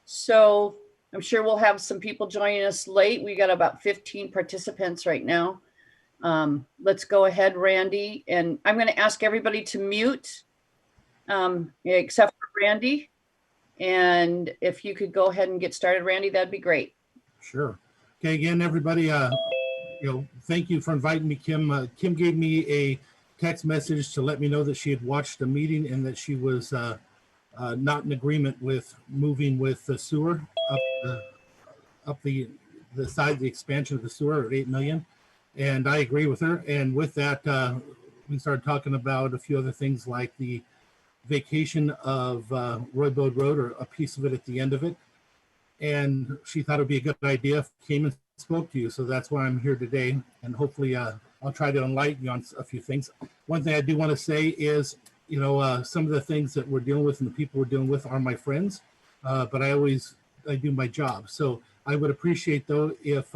So I'm sure we'll have some people joining us late. We got about 15 participants right now. Let's go ahead, Randy, and I'm going to ask everybody to mute, except for Randy. And if you could go ahead and get started, Randy, that'd be great. Sure. Okay, again, everybody, thank you for inviting me, Kim. Kim gave me a text message to let me know that she had watched the meeting and that she was not in agreement with moving with the sewer up the side, the expansion of the sewer at 8 million. And I agree with her. And with that, we started talking about a few other things like the vacation of Roy Boad Road, or a piece of it at the end of it. And she thought it'd be a good idea if I came and spoke to you. So that's why I'm here today. And hopefully I'll try to enlighten you on a few things. One thing I do want to say is, some of the things that we're dealing with and the people we're dealing with are my friends, but I do my job. So I would appreciate, though, if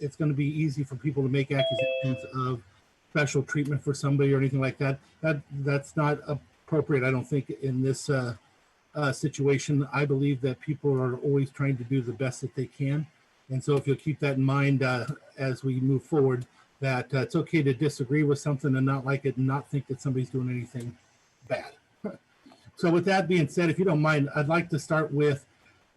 it's going to be easy for people to make accusations of special treatment for somebody or anything like that. That's not appropriate, I don't think, in this situation. I believe that people are always trying to do the best that they can. And so if you'll keep that in mind as we move forward, that it's okay to disagree with something and not like it and not think that somebody's doing anything bad. So with that being said, if you don't mind, I'd like to start with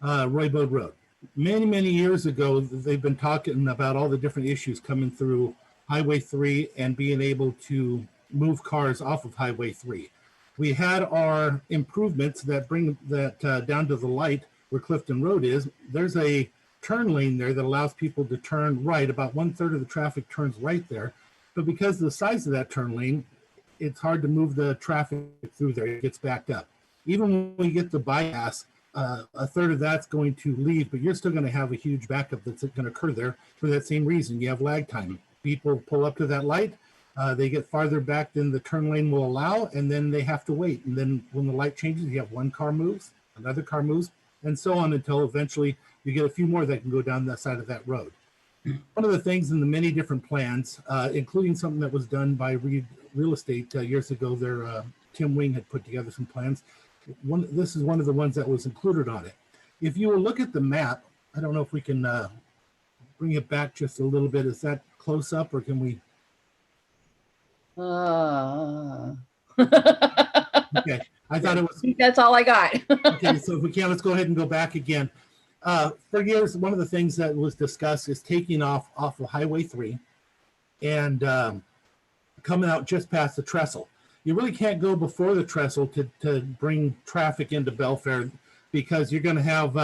Roy Boad Road. Many, many years ago, they've been talking about all the different issues coming through Highway 3 and being able to move cars off of Highway 3. We had our improvements that bring that down to the light where Clifton Road is. There's a turn lane there that allows people to turn right. About 1/3 of the traffic turns right there. But because of the size of that turn lane, it's hard to move the traffic through there. It gets backed up. Even when we get the bypass, 1/3 of that's going to leave, but you're still going to have a huge backup that's going to occur there for that same reason. You have lag time. People pull up to that light. They get farther back than the turn lane will allow, and then they have to wait. And then when the light changes, you have one car moves, another car moves, and so on until eventually you get a few more that can go down that side of that road. One of the things in the many different plans, including something that was done by Real Estate years ago, Tim Wing had put together some plans. This is one of the ones that was included on it. If you will look at the map, I don't know if we can bring it back just a little bit. Is that close up, or can we? Okay, I thought it was. That's all I got. Okay, so if we can, let's go ahead and go back again. For years, one of the things that was discussed is taking off of Highway 3 and coming out just past the trestle. You really can't go before the trestle to bring traffic into Belfair, because you're going to have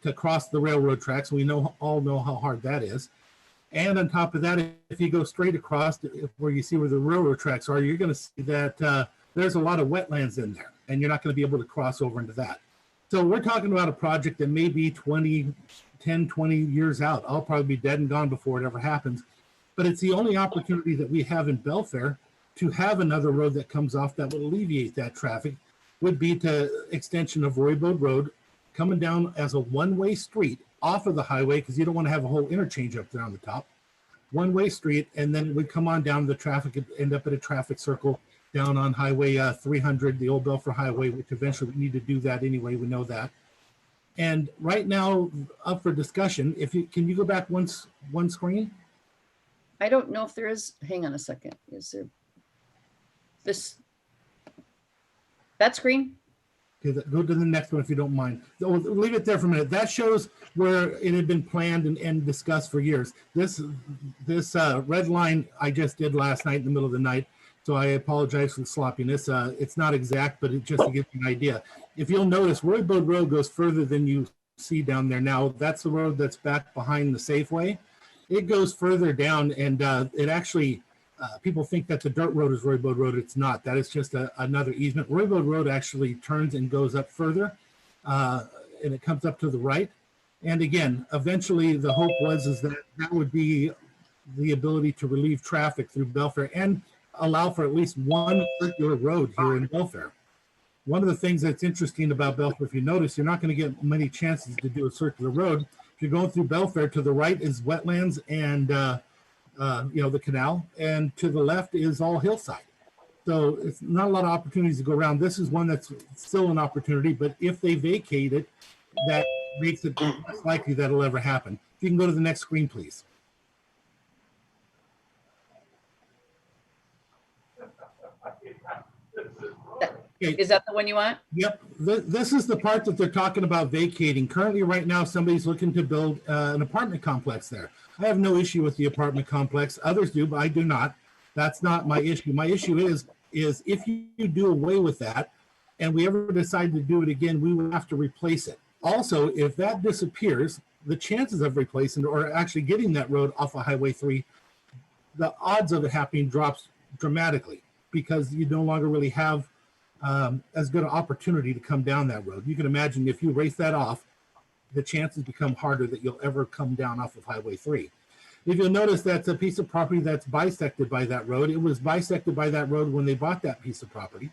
to cross the railroad tracks. We all know how hard that is. And on top of that, if you go straight across where you see where the railroad tracks are, you're going to see that there's a lot of wetlands in there, and you're not going to be able to cross over into that. So we're talking about a project that may be 10, 20 years out. I'll probably be dead and gone before it ever happens. But it's the only opportunity that we have in Belfair to have another road that comes off that would alleviate that traffic, would be to extension of Roy Boad Road, coming down as a one-way street off of the highway, because you don't want to have a whole interchange up there on the top. One-way street, and then it would come on down the traffic and end up at a traffic circle down on Highway 300, the old Belfair Highway, which eventually we need to do that anyway, we know that. And right now, up for discussion, can you go back one screen? I don't know if there is, hang on a second. Is there that screen? Okay, go to the next one if you don't mind. We'll leave it there for a minute. That shows where it had been planned and discussed for years. This red line I just did last night in the middle of the night, so I apologize for the sloppiness. It's not exact, but it just to give you an idea. If you'll notice, Roy Boad Road goes further than you see down there now. That's the road that's back behind the Safeway. It goes further down, and it actually, people think that the dirt road is Roy Boad Road. It's not. That is just another easement. Roy Boad Road actually turns and goes up further, and it comes up to the right. And again, eventually the hope was that would be the ability to relieve traffic through Belfair and allow for at least one circular road here in Belfair. One of the things that's interesting about Belfair, if you notice, you're not going to get many chances to do a circular road. If you're going through Belfair, to the right is wetlands and the canal, and to the left is all hillside. So it's not a lot of opportunities to go around. This is one that's still an opportunity, but if they vacate it, that makes it less likely that'll ever happen. If you can go to the next screen, please. Okay. Is that the one you want? Yep. This is the part that they're talking about vacating. Currently, right now, somebody's looking to build an apartment complex there. I have no issue with the apartment complex. Others do, but I do not. That's not my issue. My issue is if you do away with that and we ever decide to do it again, we will have to replace it. Also, if that disappears, the chances of replacing it or actually getting that road off of Highway 3, the odds of it happening drops dramatically because you no longer really have as good an opportunity to come down that road. You can imagine if you race that off, the chances become harder that you'll ever come down off of Highway 3. If you'll notice, that's a piece of property that's bisected by that road. It was bisected by that road when they bought that piece of property.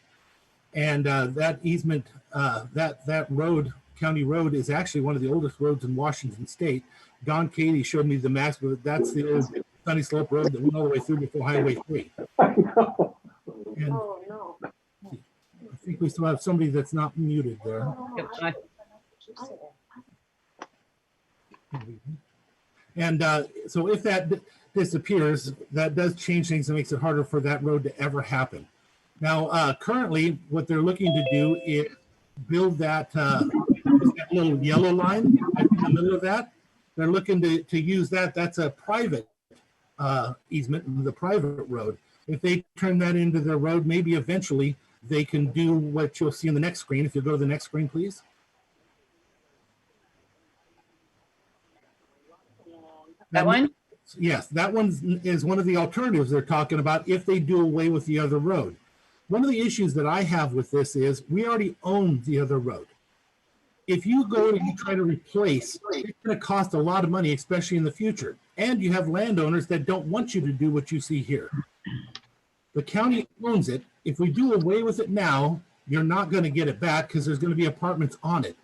And that easement, that road, county road, is actually one of the oldest roads in Washington State. Don Katie showed me the maps, but that's the old Sunny Slope Road that went all the way through before Highway 3. And Oh, no. I think we still have somebody that's not muted there. And so if that disappears, that does change things and makes it harder for that road to ever happen. Now, currently, what they're looking to do is build that, that little yellow line in the middle of that. They're looking to use that. That's a private easement, the private road. If they turn that into their road, maybe eventually they can do what you'll see in the next screen. If you go to the next screen, please. That one? Yes, that one is one of the alternatives they're talking about if they do away with the other road. One of the issues that I have with this is we already own the other road. If you go and you try to replace, it's going to cost a lot of money, especially in the future. And you have landowners that don't want you to do what you see here. The county owns it. If we do away with it now, you're not going to get it back because there's going to be apartments on it.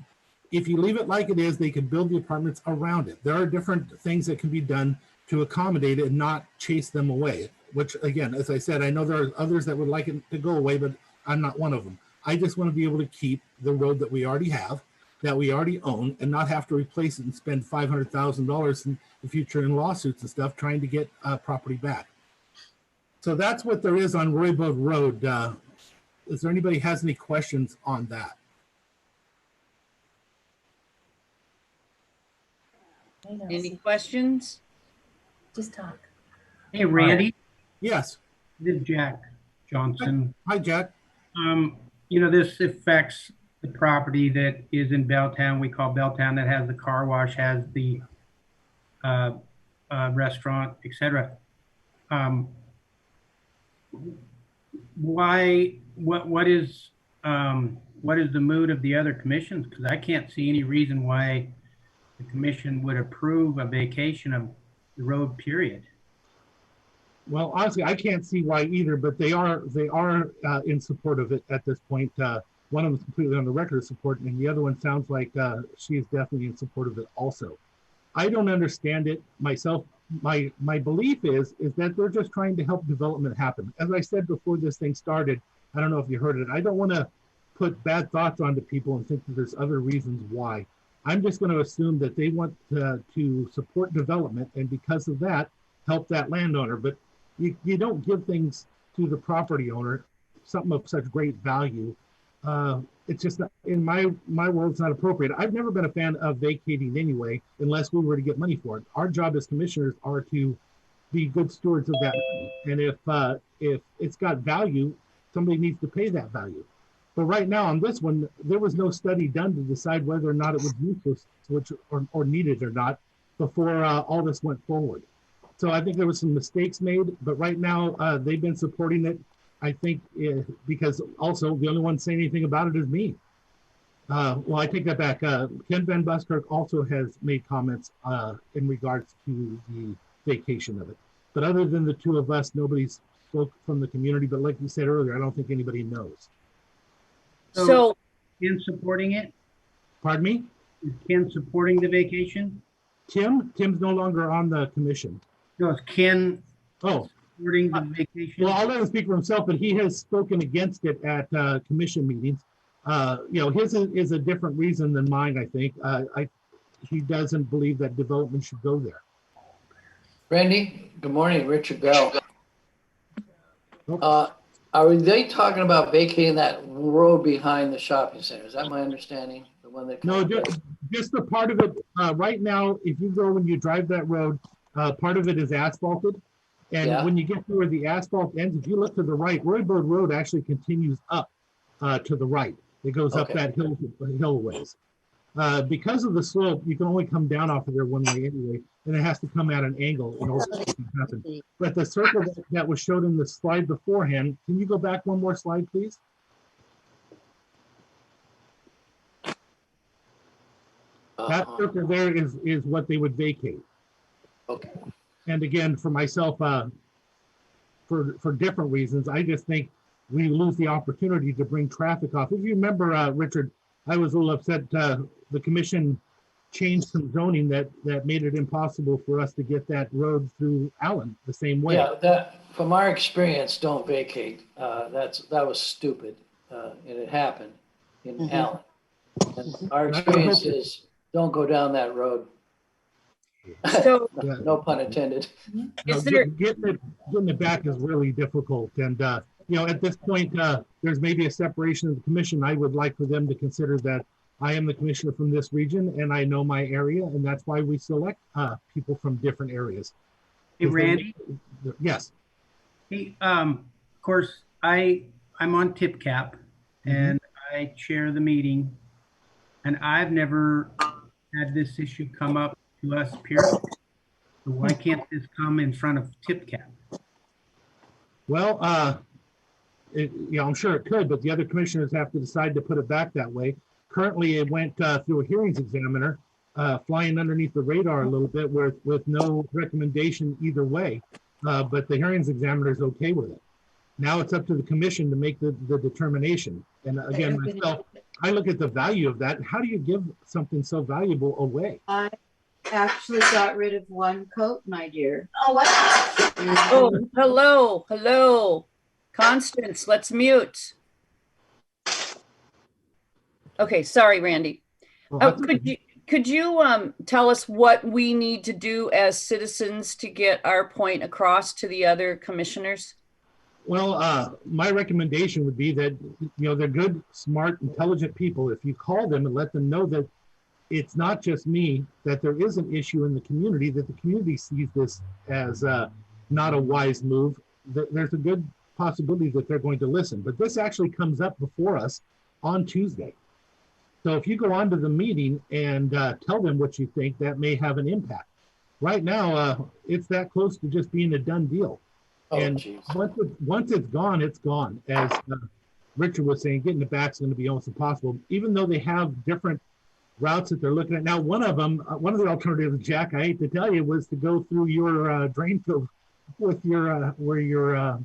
If you leave it like it is, they can build the apartments around it. There are different things that can be done to accommodate it and not chase them away, which again, as I said, I know there are others that would like it to go away, but I'm not one of them. I just want to be able to keep the road that we already have, that we already own, and not have to replace it and spend $500,000 in the future in lawsuits and stuff trying to get property back. So that's what there is on Roy Boad Road. Is there anybody has any questions on that? Any questions? Just talk. Hey, Randy, Yes. this is Jack Johnson. Hi, Jack. You know, this affects the property that is in Belltown. We call Belltown, that has the car wash, has the restaurant, etc. What is the mood of the other commissions? Because I can't see any reason why the commission would approve a vacation of the road, period. Well, honestly, I can't see why either, but they are in support of it at this point. One of them is completely on the record of support, and the other one sounds like she is definitely in support of it also. I don't understand it myself. My belief is that they're just trying to help development happen. As I said before this thing started, I don't know if you heard it, I don't want to put bad thoughts onto people and think that there's other reasons why. I'm just going to assume that they want to support development, and because of that, help that landowner. But you don't give things to the property owner, something of such great value. It's just not, in my world, it's not appropriate. I've never been a fan of vacating anyway, unless we were to get money for it. Our job as commissioners are to be good stewards of that money. And if it's got value, somebody needs to pay that value. But right now on this one, there was no study done to decide whether or not it was useless, or needed or not, before all this went forward. So I think there was some mistakes made, but right now they've been supporting it. I think because also the only one saying anything about it is me. Well, I take that back. Ken Van Buskirk also has made comments in regards to the vacation of it. But other than the two of us, nobody's spoke from the community. But like you said earlier, I don't think anybody knows. So Ken supporting it? Pardon me? Is Ken supporting the vacation? Tim's no longer on the commission. No, is Ken Oh, supporting the vacation? well, I'll let him speak for himself, but he has spoken against it at commission meetings. You know, his is a different reason than mine, I think. he doesn't believe that development should go there. Randy, good morning, Richard Bell. Oh. Are they talking about vacating that road behind the shopping center? Is that my understanding? The one that No, just the part of it, right now, if you go, when you drive that road, part of it is asphalted. And Yeah. when you get to where the asphalt ends, if you look to the right, Roy Boad Road actually continues up to the right. It goes up Okay. that hill ways. Because of the slope, you can only come down off of there one way anyway, and it has to come at an angle in order to happen. But the circle that was showed in the slide beforehand, can you go back one more slide, please? That circle there is what they would vacate. Okay. And again, for myself, for different reasons, I just think we lose the opportunity to bring traffic off. If you remember, Richard, I was a little upset. The commission changed some zoning that made it impossible for us to get that road through Allen the same way. Yeah, that, from our experience, don't vacate. That was stupid. And it happened in Allen. And our experience is, don't go down that road. So No pun intended. is there, Getting it back is really difficult. And, at this point, there's maybe a separation of the commission. I would like for them to consider that I am the commissioner from this region and I know my area, and that's why we select people from different areas. Hey, Randy? Yes. Hey, of course, I'm on TIPCAP and I chair the meeting, and I've never had this issue come up to us, period. So why can't this come in front of TIPCAP? Well, I'm sure it could, but the other commissioners have to decide to put it back that way. Currently, it went through a hearings examiner, flying underneath the radar a little bit with no recommendation either way. But the hearings examiner is okay with it. Now it's up to the commission to make the determination. And again, myself, I look at the value of that. How do you give something so valuable away? I actually got rid of one coat, my dear. oh, hello. Constance, let's mute. Okay, sorry, Randy. Well, Could you tell us what we need to do as citizens to get our point across to the other commissioners? Well, my recommendation would be that, they're good, smart, intelligent people. If you call them and let them know that it's not just me, that there is an issue in the community, that the community sees this as not a wise move, there's a good possibility that they're going to listen. But this actually comes up before us on Tuesday. So if you go on to the meeting and tell them what you think, that may have an impact. Right now, it's that close to just being a done deal. Oh, And geez. once it's gone, it's gone. As Richard was saying, getting it back is going to be almost impossible, even though they have different routes that they're looking at. Now, one of the alternatives, Jack, I hate to tell you, was to go through your drain field with where your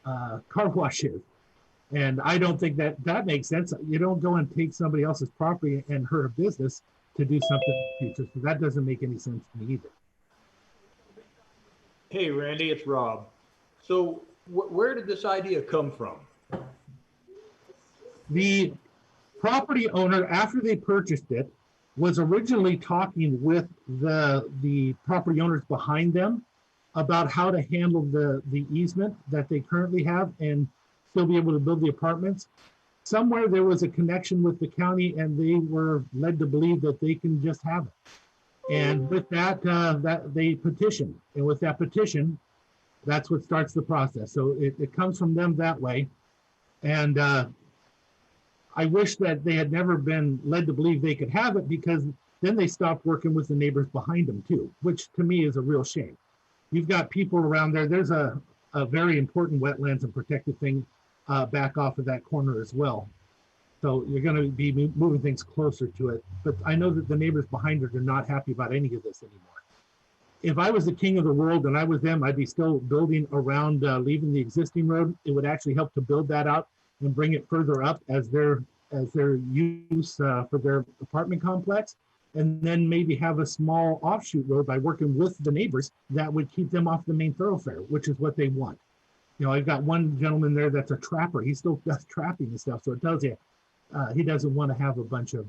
car wash is. And I don't think that makes sense. You don't go and take somebody else's property and hurt a business to do something in the future. So that doesn't make any sense to me either. Hey, Randy, it's Rob. So where did this idea come from? The property owner, after they purchased it, was originally talking with the property owners behind them about how to handle the easement that they currently have and still be able to build the apartments. Somewhere there was a connection with the county and they were led to believe that they can just have it. And with that, that they petitioned. And with that petition, that's what starts the process. So it comes from them that way. And I wish that they had never been led to believe they could have it, because then they stopped working with the neighbors behind them too, which to me is a real shame. You've got people around there. There's a very important wetlands and protected thing back off of that corner as well. So you're going to be moving things closer to it. But I know that the neighbors behind it are not happy about any of this anymore. If I was the king of the world and I was them, I'd be still building around leaving the existing road. It would actually help to build that out and bring it further up as their use for their apartment complex. And then maybe have a small offshoot road by working with the neighbors that would keep them off the main thoroughfare, which is what they want. I've got one gentleman there that's a trapper. He still does trapping and stuff. So it tells you he doesn't want to have a bunch of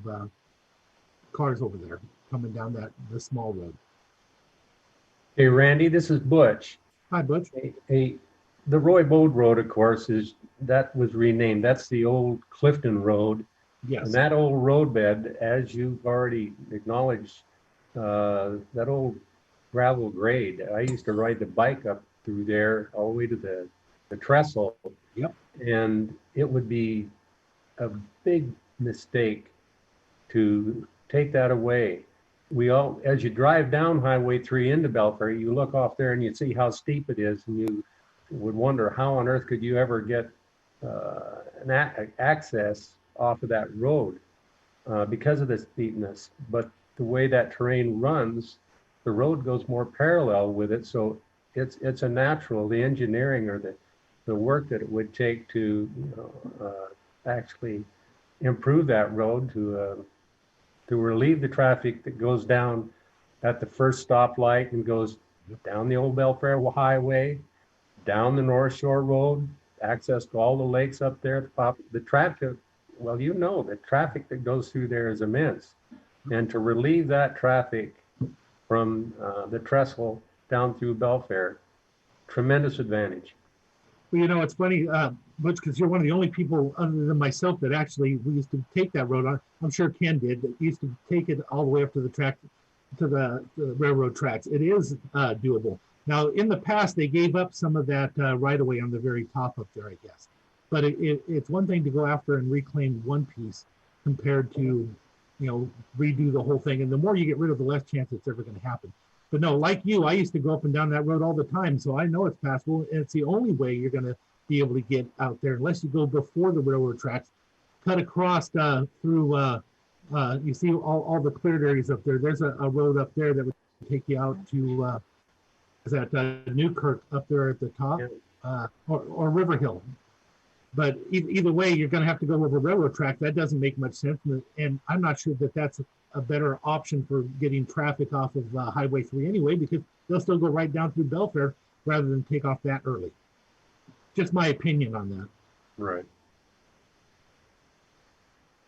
cars over there coming down the small road. Hey, Randy, this is Butch. Hi, Butch. The Roy Boad Road, of course, that was renamed. That's the old Clifton Road. Yes. And that old roadbed, as you've already acknowledged, that old gravel grade, I used to ride the bike up through there all the way to the trestle. Yep. And it would be a big mistake to take that away. As you drive down Highway 3 into Belfair, you look off there and you see how steep it is, and you would wonder how on earth could you ever get access off of that road because of the steepness. But the way that terrain runs, the road goes more parallel with it, so it's a natural. The engineering or the work that it would take to actually improve that road to relieve the traffic that goes down at the first stoplight and goes down the old Belfair Highway, down the North Shore Road, access to all the lakes up there at the top. The traffic, well, the traffic that goes through there is immense. And to relieve that traffic from the trestle down through Belfair, tremendous advantage. Well, it's funny, Butch, because you're one of the only people other than myself that actually, we used to take that road. I'm sure Ken did, but we used to take it all the way up to the track, to the railroad tracks. It is doable. Now, in the past, they gave up some of that right away on the very top up there, I guess. But it's one thing to go after and reclaim one piece compared to, redo the whole thing. And the more you get rid of, the less chance it's ever going to happen. But no, like you, I used to go up and down that road all the time, so I know it's passable. And it's the only way you're going to be able to get out there, unless you go before the railroad tracks, cut across through. You see all the cleared areas up there. There's a road up there that would take you out to Newkirk up there at the top, or River Hill. But either way, you're going to have to go over railroad track. That doesn't make much sense, and I'm not sure that that's a better option for getting traffic off of Highway 3 anyway, because they'll still go right down through Belfair rather than take off that early. Just my opinion on that. Right.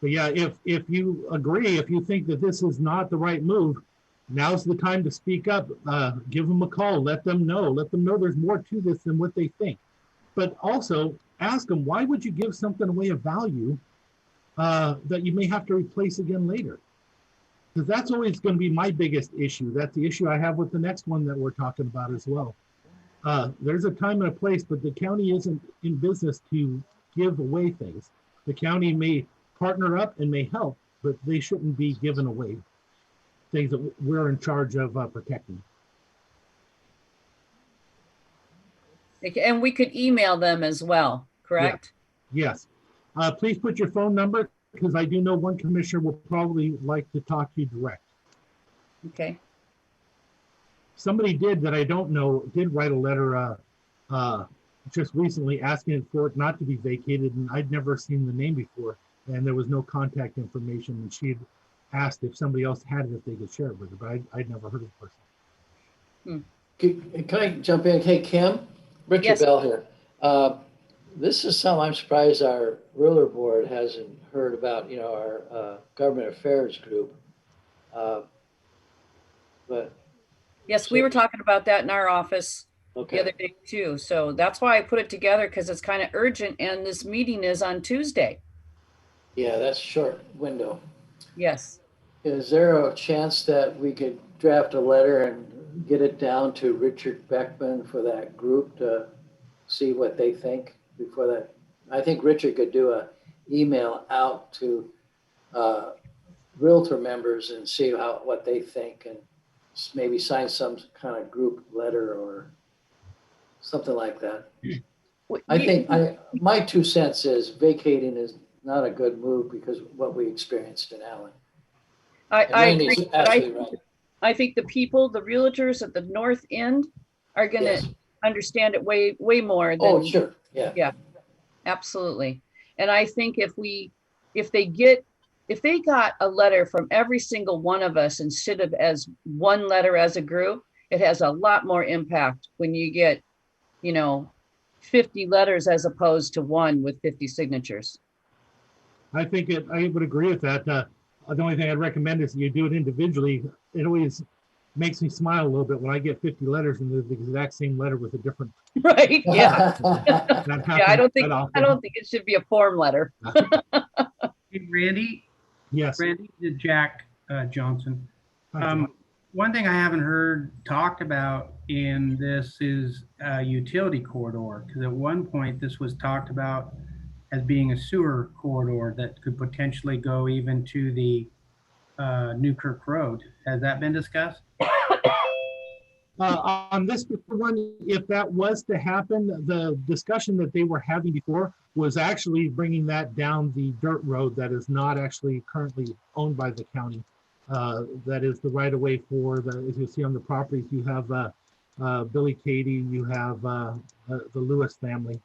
But yeah, if you agree, if you think that this is not the right move, now's the time to speak up. Give them a call. Let them know there's more to this than what they think. But also ask them, why would you give something away of value that you may have to replace again later? Because that's always going to be my biggest issue. That's the issue I have with the next one that we're talking about as well. There's a time and a place, but the county isn't in business to give away things. The county may partner up and may help, but they shouldn't be giving away things that we're in charge of protecting. And we could email them as well, correct? Yeah. Yes. Please put your phone number, because I do know one commissioner will probably like to talk to you direct. Okay. Somebody that I don't know did write a letter just recently asking for it not to be vacated, and I'd never seen the name before, and there was no contact information, and she had asked if somebody else had it, if they could share it with her, but I'd never heard of the person. Can I jump in? Hey, Kim, Richard Yes. Bell here. This is something I'm surprised our ruler board hasn't heard about, our government affairs group. But Yes, we were talking about that in our office the okay, other day too. So that's why I put it together, because it's kind of urgent, and this meeting is on Tuesday. yeah, that's a short window. Yes. Is there a chance that we could draft a letter and get it down to Richard Beckman for that group to see what they think before that? I think Richard could do a email out to Realtor members and see what they think, and maybe sign some kind of group letter or something like that. I think my 2 cents is vacating is not a good move because of what we experienced in Allen. I agree. Randy's But absolutely right. I think the people, the realtors at the north end are going to Yes. understand it way more than. Oh, sure. Yeah. Absolutely. And I think if they got a letter from every single one of us instead of as one letter as a group, it has a lot more impact when you get, 50 letters as opposed to one with 50 signatures. I would agree with that. The only thing I'd recommend is you do it individually. It always makes me smile a little bit when I get 50 letters and they're the exact same letter with a different. Right, yeah. That Yeah, I happens don't think, quite often. I don't think it should be a form letter. Hey, Randy, Yes. Randy to Jack Johnson. Hi, John. One thing I haven't heard talked about in this is a utility corridor, because at one point this was talked about as being a sewer corridor that could potentially go even to the Newkirk Road. Has that been discussed? On this one, if that was to happen, the discussion that they were having before was actually bringing that down the dirt road that is not actually currently owned by the county. That is the right of way for the, as you see on the properties, you have Billy Katie, you have the Lewis family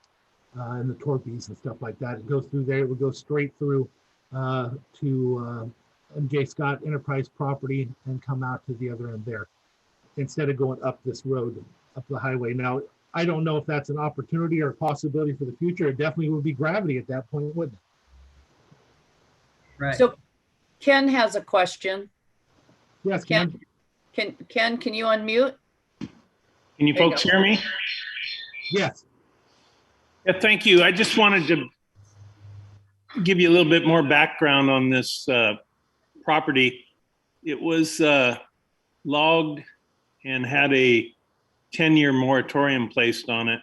and the Torpies and stuff like that. It goes through there, it would go straight through to MJ Scott Enterprise property and come out to the other end there, instead of going up this road, up the highway. Now, I don't know if that's an opportunity or a possibility for the future. It definitely would be gravity at that point, wouldn't it? Right. So Ken has a question. Yes, Ken, Ken? can you unmute? Can you There you folks go. hear me? Yes. Yeah, thank you. I just wanted to give you a little bit more background on this property. It was logged and had a 10-year moratorium placed on it.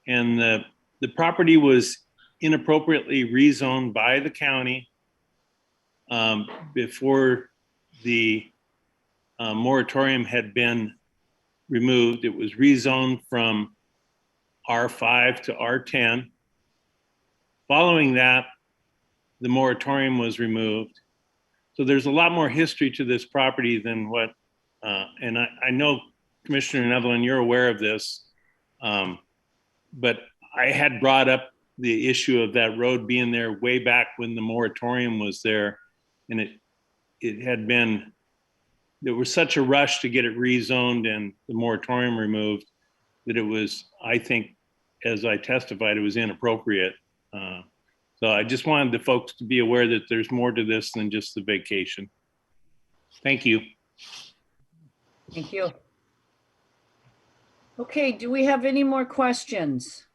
And the property was inappropriately rezoned by the county before the moratorium had been removed. It was rezoned from R5 to R10. Following that, the moratorium was removed. So there's a lot more history to this property than what, and I know Commissioner Neatherlin, you're aware of this, but I had brought up the issue of that road being there way back when the moratorium was there, and it had been, there was such a rush to get it rezoned and the moratorium removed that it was, I think, as I testified, it was inappropriate. So I just wanted the folks to be aware that there's more to this than just the vacation. Thank you. Thank you. Okay, do we have any more questions?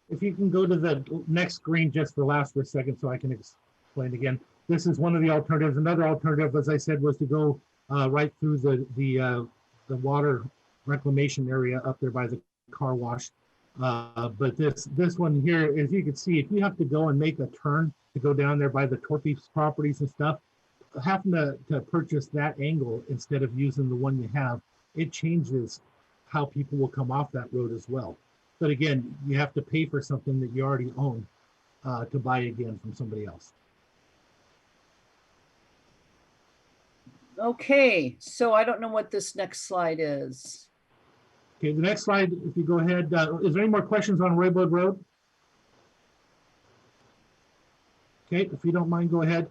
If you can go to the next screen just for a second so I can explain again. This is one of the alternatives. Another alternative, as I said, was to go right through the water reclamation area up there by the car wash. But this one here, as you can see, if you have to go and make a turn to go down there by the Torpes properties and stuff, having to purchase that angle instead of using the one you have, it changes how people will come off that road as well. But again, you have to pay for something that you already own to buy again from somebody else. Okay, so I don't know what this next slide is. Okay, the next slide, if you go ahead, is there any more questions on Roy Boad Road? Okay, if you don't mind, go ahead.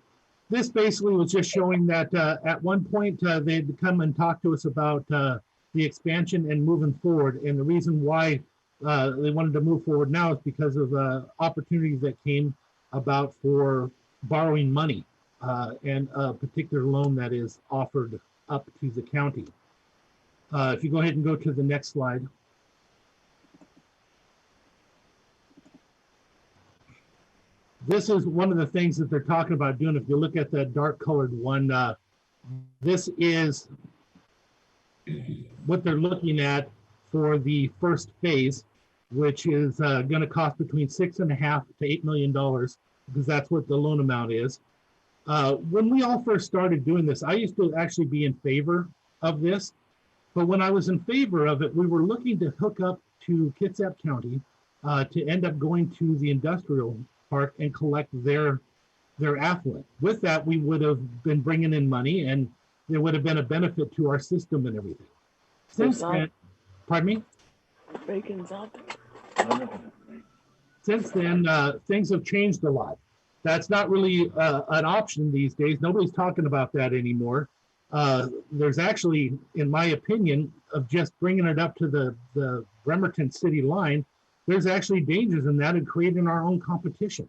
This basically was just showing that at one point they'd come and talk to us about the expansion and moving forward. And the reason why they wanted to move forward now is because of opportunities that came about for borrowing money and a particular loan that is offered up to the county. If you go ahead and go to the next slide. This is one of the things that they're talking about doing. If you look at the dark colored one, this is what they're looking at for the first phase, which is going to cost between $6.5 to $8 million, because that's what the loan amount is. When we all first started doing this, I used to actually be in favor of this. But when I was in favor of it, we were looking to hook up to Kitsap County to end up going to the industrial park and collect their affluent. With that, we would have been bringing in money, and there would have been a benefit to our system and everything. Since then, pardon me? Bacon's up. Since then, things have changed a lot. That's not really an option these days. Nobody's talking about that anymore. There's actually, in my opinion, of just bringing it up to the Bremerton city line, there's actually dangers in that and creating our own competition.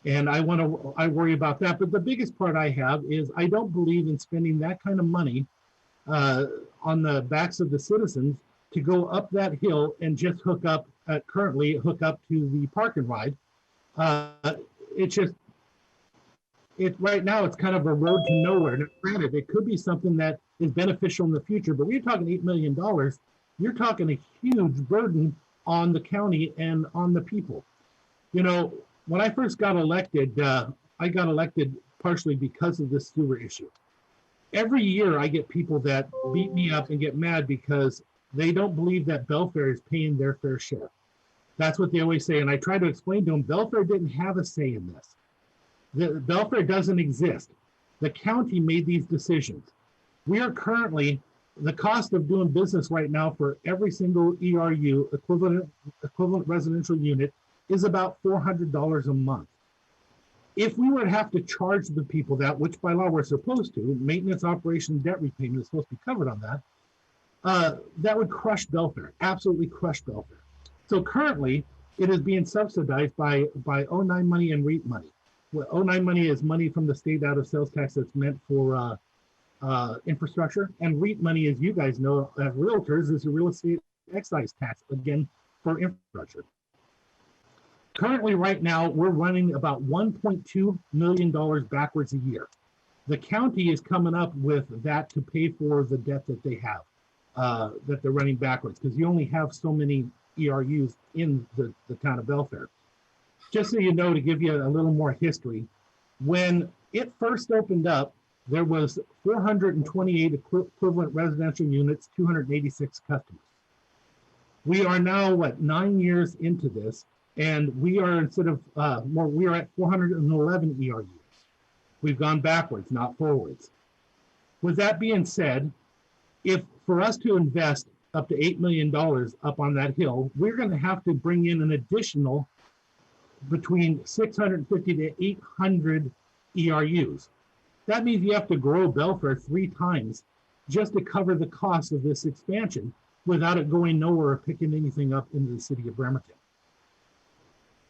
And I worry about that. But the biggest part I have is I don't believe in spending that kind of money on the backs of the citizens to go up that hill and just currently hook up to the park and ride. Right now it's kind of a road to nowhere. Now, granted, it could be something that is beneficial in the future, but when you're talking $8 million, you're talking a huge burden on the county and on the people. You know, when I first got elected, I got elected partially because of this sewer issue. Every year I get people that beat me up and get mad because they don't believe that Belfair is paying their fair share. That's what they always say. And I try to explain to them, Belfair didn't have a say in this. Belfair doesn't exist. The county made these decisions. We are currently, the cost of doing business right now for every single ERU, equivalent residential unit, is about $400 a month. If we were to have to charge the people that, which by law we're supposed to, maintenance, operation, debt repayment is supposed to be covered on that, that would crush Belfair, absolutely crush Belfair. So currently, it is being subsidized by 09 money and REIT money. Well, 09 money is money from the state out of sales tax that's meant for infrastructure, and REIT money, as you guys know, as realtors, is a real estate excise tax, again, for infrastructure. Currently, right now, we're running about $1.2 million backwards a year. The county is coming up with that to pay for the debt that they have, that they're running backwards, because you only have so many ERUs in the town of Belfair. Just so you know, to give you a little more history, when it first opened up, there was 428 equivalent residential units, 286 customers. We are now, 9 years into this, and we are we are at 411 ERUs. We've gone backwards, not forwards. With that being said, if for us to invest up to $8 million up on that hill, we're going to have to bring in an additional between 650 to 800 ERUs. That means you have to grow Belfair 3 times just to cover the cost of this expansion without it going nowhere or picking anything up into the city of Bremerton.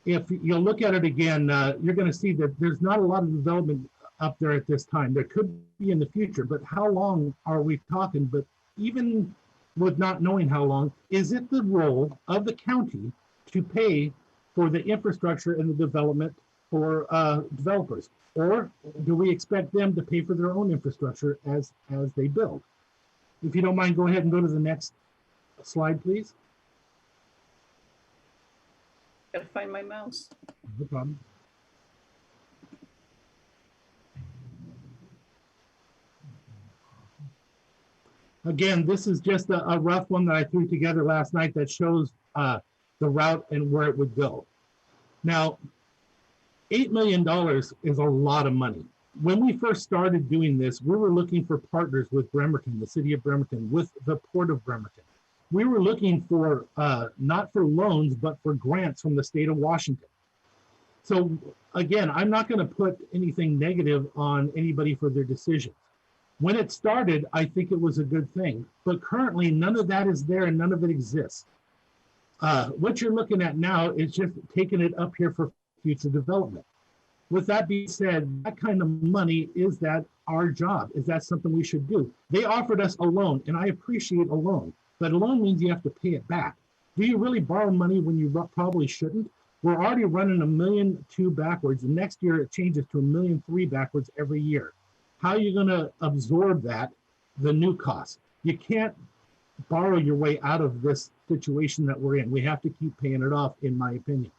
If you look at it again, you're going to see that there's not a lot of development up there at this time. There could be in the future, but how long are we talking? But even with not knowing how long, is it the role of the county to pay for the infrastructure and the development for developers? Or do we expect them to pay for their own infrastructure as they build? If you don't mind, go ahead and go to the next slide, please. Gotta find my mouse. No problem. Again, this is just a rough one that I threw together last night that shows the route and where it would go. Now, $8 million is a lot of money. When we first started doing this, we were looking for partners with Bremerton, the city of Bremerton, with the port of Bremerton. We were looking for, not for loans, but for grants from the state of Washington. So again, I'm not going to put anything negative on anybody for their decisions. When it started, I think it was a good thing, but currently none of that is there and none of it exists. What you're looking at now is just taking it up here for future development. With that being said, that kind of money, is that our job? Is that something we should do? They offered us a loan, and I appreciate a loan, but a loan means you have to pay it back. Do you really borrow money when you probably shouldn't? We're already running $1.2 million backwards, and next year it changes to $1.3 million backwards every year. How are you going to absorb that, the new cost? You can't borrow your way out of this situation that we're in. We have to keep paying it off, in my opinion.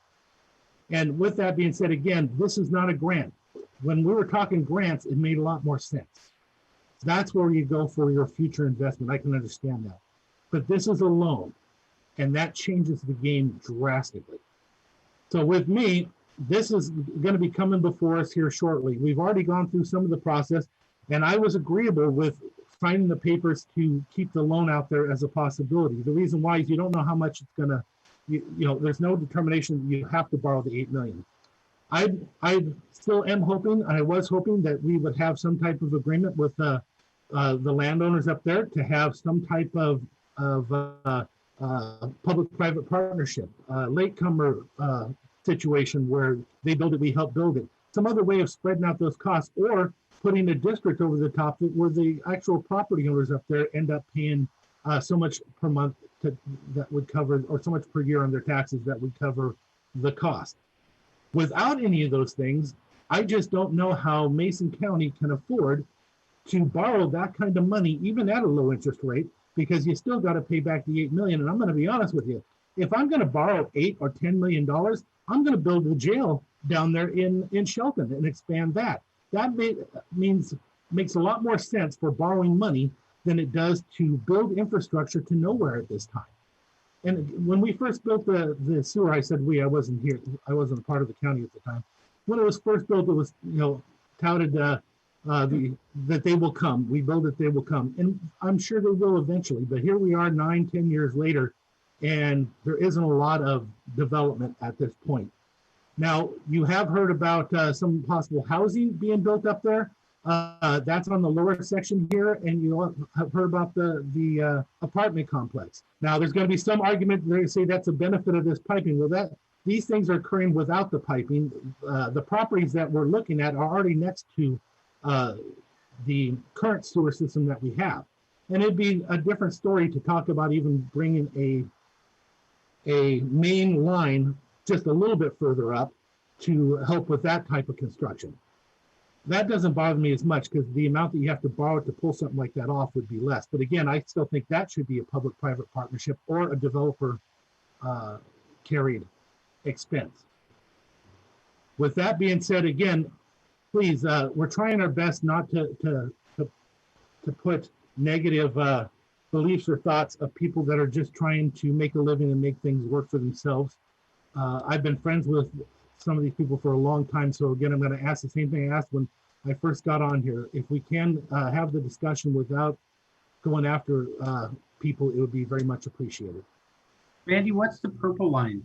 And with that being said, again, this is not a grant. When we were talking grants, it made a lot more sense. That's where you go for your future investment. I can understand that. But this is a loan, and that changes the game drastically. So with me, this is going to be coming before us here shortly. We've already gone through some of the process, and I was agreeable with signing the papers to keep the loan out there as a possibility. The reason why is you don't know how much it's going to, you know, there's no determination that you have to borrow the $8 million. I still am hoping, and I was hoping that we would have some type of agreement with the landowners up there to have some type of public-private partnership, latecomer situation where they build it, we help build it. Some other way of spreading out those costs, or putting a district over the top where the actual property owners up there end up paying so much per month that would cover, or so much per year on their taxes that would cover the cost. Without any of those things, I just don't know how Mason County can afford to borrow that kind of money, even at a low interest rate, because you still got to pay back the 8 million. And I'm going to be honest with you, if I'm going to borrow $8 or $10 million, I'm going to build a jail down there in Shelton and expand that. That makes a lot more sense for borrowing money than it does to build infrastructure to nowhere at this time. And when we first built the sewer, I said I wasn't here. I wasn't a part of the county at the time. When it was first built, it was touted that they will come. We build it, they will come. And I'm sure they will eventually. But here we are 9-10 years later, and there isn't a lot of development at this point. Now, you have heard about some possible housing being built up there. That's on the lower section here, and you have heard about the apartment complex. Now, there's going to be some argument they say that's a benefit of this piping. Well, these things are occurring without the piping. The properties that we're looking at are already next to the current sewer system that we have, and it'd be a different story to talk about even bringing a main line just a little bit further up to help with that type of construction. That doesn't bother me as much because the amount that you have to borrow to pull something like that off would be less. But again, I still think that should be a public-private partnership or a developer carried expense. With that being said, again, please, we're trying our best not to put negative beliefs or thoughts of people that are just trying to make a living and make things work for themselves. I've been friends with some of these people for a long time. So again, I'm going to ask the same thing I asked when I first got on here. If we can have the discussion without going after people, it would be very much appreciated. Randy, what's the purple line?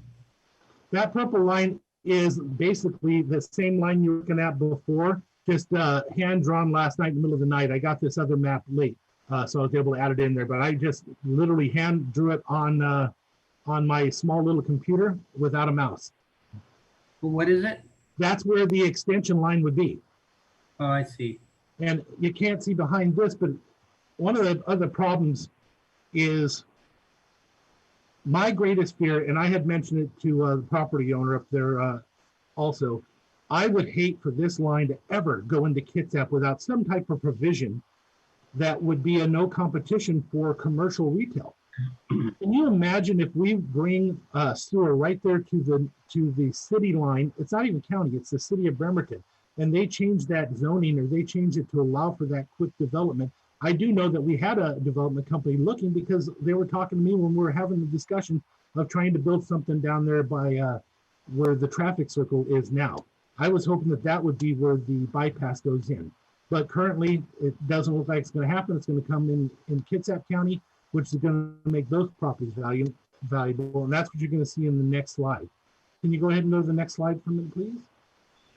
That purple line is basically the same line you're looking at before, just hand drawn last night in the middle of the night. I got this other map late, so I was able to add it in there, but I just literally hand drew it on my small little computer without a mouse. What is it? That's where the extension line would be. Oh, I see. And you can't see behind this, but one of the other problems is my greatest fear, and I had mentioned it to the property owner up there also, I would hate for this line to ever go into Kitsap without some type of provision that would be a no competition for commercial retail. Can you imagine if we bring sewer right there to the city line? It's not even county, it's the city of Bremerton, and they change that zoning or they change it to allow for that quick development. I do know that we had a development company looking because they were talking to me when we were having the discussion of trying to build something down there by where the traffic circle is now. I was hoping that that would be where the bypass goes in, but currently it doesn't look like it's going to happen. It's going to come in Kitsap County, which is going to make those properties valuable. And that's what you're going to see in the next slide. Can you go ahead and go to the next slide for me, please?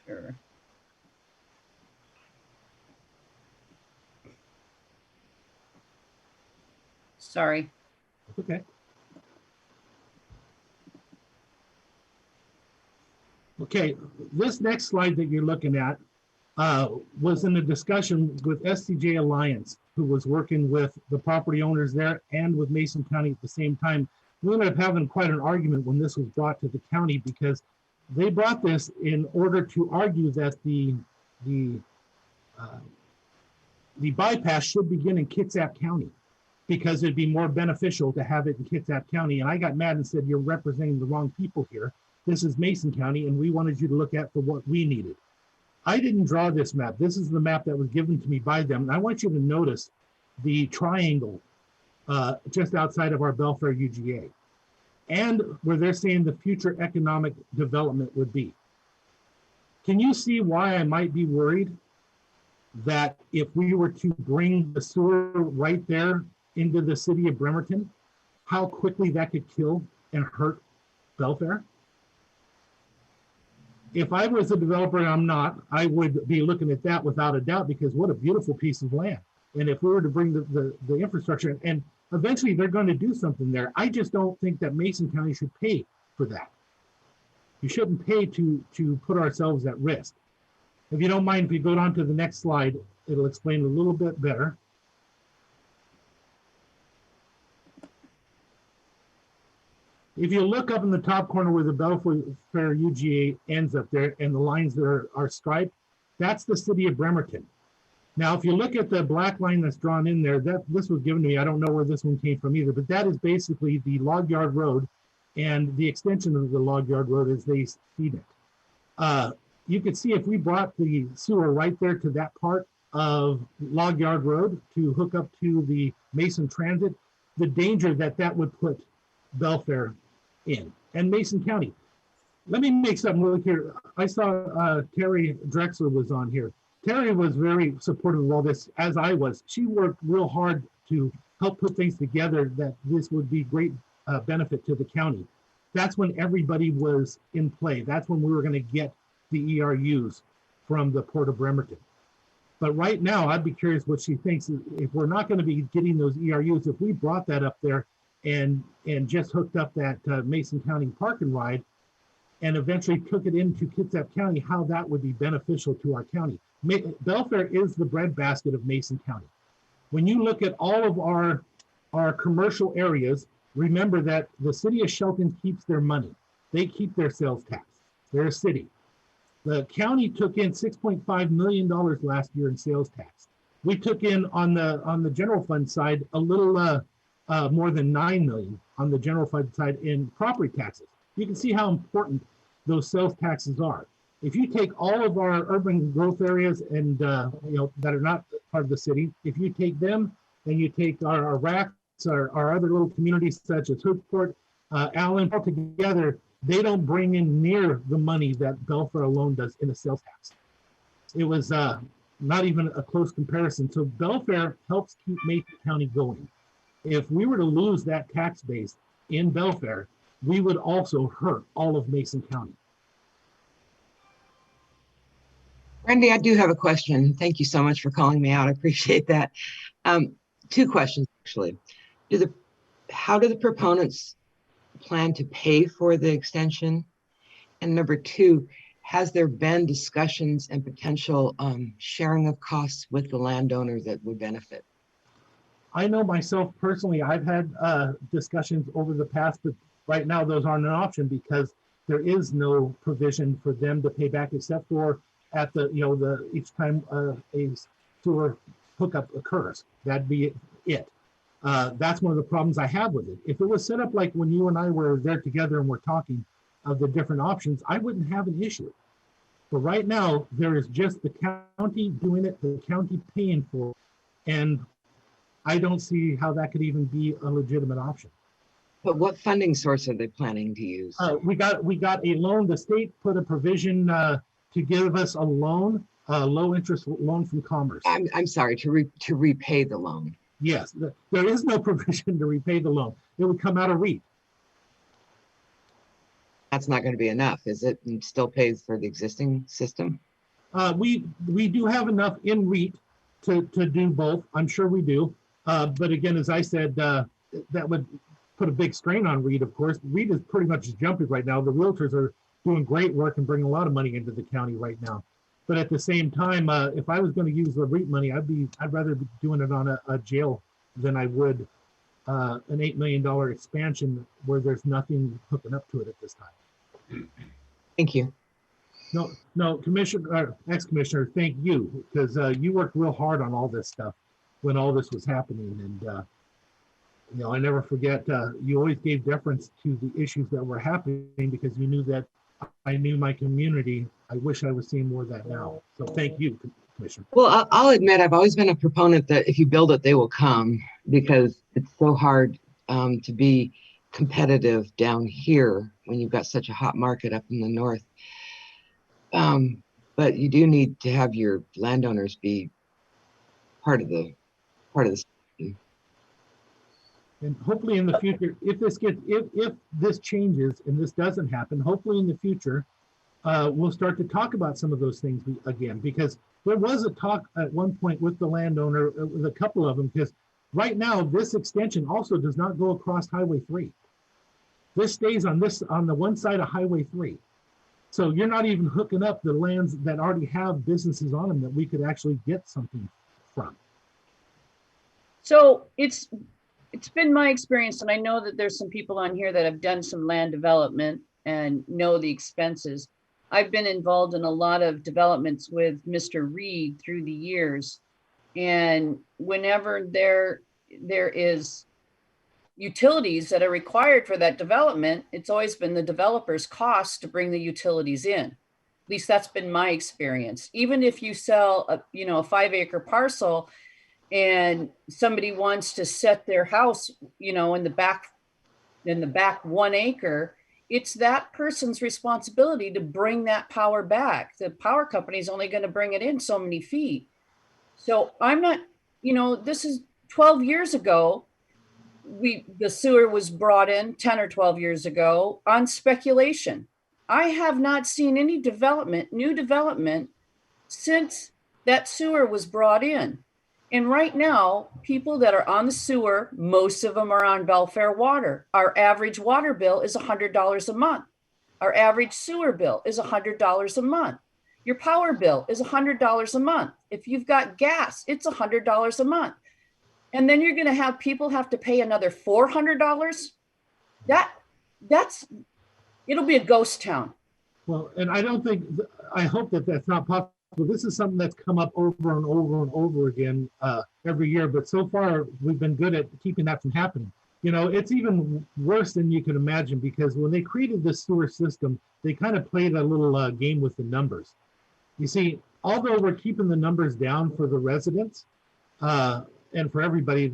Sure. Sorry. Okay. Okay, this next slide that you're looking at was in a discussion with SCJ Alliance, who was working with the property owners there and with Mason County at the same time. We ended up having quite an argument when this was brought to the county because they brought this in order to argue that the bypass should begin in Kitsap County because it'd be more beneficial to have it in Kitsap County. And I got mad and said, you're representing the wrong people here. This is Mason County, and we wanted you to look at for what we needed. I didn't draw this map. This is the map that was given to me by them. And I want you to notice the triangle just outside of our Belfair UGA and where they're saying the future economic development would be. Can you see why I might be worried that if we were to bring the sewer right there into the city of Bremerton, how quickly that could kill and hurt Belfair? If I was a developer, and I'm not, I would be looking at that without a doubt because what a beautiful piece of land. And if we were to bring the infrastructure, and eventually they're going to do something there, I just don't think that Mason County should pay for that. You shouldn't pay to put ourselves at risk. If you don't mind, if you go on to the next slide, it'll explain a little bit better. If you look up in the top corner where the Belfair UGA ends up there and the lines that are striped, that's the city of Bremerton. Now, if you look at the black line that's drawn in there, this was given to me. I don't know where this one came from either, but that is basically the log yard road and the extension of the log yard road as they feed it. You could see if we brought the sewer right there to that part of log yard road to hook up to the Mason Transit, the danger that would put Belfair in and Mason County. Let me make something really clear. I saw Terry Drexler was on here. Terry was very supportive of all this, as I was. She worked real hard to help put things together that this would be great benefit to the county. That's when everybody was in play. That's when we were going to get the ERUs from the Port of Bremerton. But right now, I'd be curious what she thinks. If we're not going to be getting those ERUs, if we brought that up there and just hooked up that Mason County park and ride and eventually took it into Kitsap County, how that would be beneficial to our county. Belfair is the breadbasket of Mason County. When you look at all of our commercial areas, remember that the city of Shelton keeps their money. They keep their sales tax. They're a city. The county took in $6.5 million last year in sales tax. We took in on the general fund side a little more than $9 million on the general fund side in property taxes. You can see how important those sales taxes are. If you take all of our urban growth areas and that are not part of the city, if you take them, then you take our RACs, our other little communities such as Hoodsport, Allen, all together, they don't bring in near the money that Belfair alone does in the sales tax. It was not even a close comparison. So Belfair helps keep Mason County going. If we were to lose that tax base in Belfair, we would also hurt all of Mason County. Randy, I do have a question. Thank you so much for calling me out. I appreciate that. Two questions, actually. How do the proponents plan to pay for the extension? And number two, has there been discussions and potential sharing of costs with the landowner that would benefit? I know myself personally, I've had discussions over the past, but right now those aren't an option because there is no provision for them to pay back except for at the each time a sewer hookup occurs. That'd be it. That's one of the problems I have with it. If it was set up like when you and I were there together and we're talking of the different options, I wouldn't have an issue. But right now, there is just the county doing it, the county paying for it, and I don't see how that could even be a legitimate option. But what funding source are they planning to use? We got a loan. The state put a provision to give us a loan, a low interest loan from Commerce. I'm sorry, to repay the loan. Yes, there is no provision to repay the loan. It would come out of REIT. That's not going to be enough, is it? And still pays for the existing system? We do have enough in REIT to do both. I'm sure we do. But again, as I said, that would put a big strain on REIT, of course. REIT is pretty much jumping right now. The realtors are doing great work and bringing a lot of money into the county right now. But at the same time, if I was going to use the REIT money, I'd rather be doing it on a jail than I would an $8 million expansion where there's nothing hooking up to it at this time. Thank you. No, Commissioner, ex-Commissioner, thank you, because you worked real hard on all this stuff when all this was happening. And, I never forget, you always gave deference to the issues that were happening because you knew that I knew my community. I wish I was seeing more of that now. So thank you, Commissioner. Well, I'll admit I've always been a proponent that if you build it, they will come, because it's so hard to be competitive down here when you've got such a hot market up in the north. But you do need to have your landowners be part of the system. And hopefully in the future, if this changes and this doesn't happen, hopefully in the future, we'll start to talk about some of those things again, because there was a talk at one point with the landowner, with a couple of them, because right now this extension also does not go across Highway 3. This stays on the one side of Highway 3. So you're not even hooking up the lands that already have businesses on them that we could actually get something from. So it's been my experience, and I know that there's some people on here that have done some land development and know the expenses. I've been involved in a lot of developments with Mr. Reed through the years. And whenever there is utilities that are required for that development, it's always been the developer's cost to bring the utilities in. At least that's been my experience. Even if you sell a 5-acre parcel and somebody wants to set their house, in the back 1 acre, it's that person's responsibility to bring that power back. The power company is only going to bring it in so many feet. So I'm not, this is 12 years ago. The sewer was brought in 10 or 12 years ago on speculation. I have not seen any new development since that sewer was brought in. And right now, people that are on the sewer, most of them are on Belfair water. Our average water bill is $100 a month. Our average sewer bill is $100 a month. Your power bill is $100 a month. If you've got gas, it's $100 a month. And then you're going to have people have to pay another $400. It'll be a ghost town. Well, and I hope that that's not possible. This is something that's come up over and over and over again every year, but so far we've been good at keeping that from happening. It's even worse than you can imagine, because when they created this sewer system, they kind of played a little game with the numbers. You see, although we're keeping the numbers down for the residents and for everybody,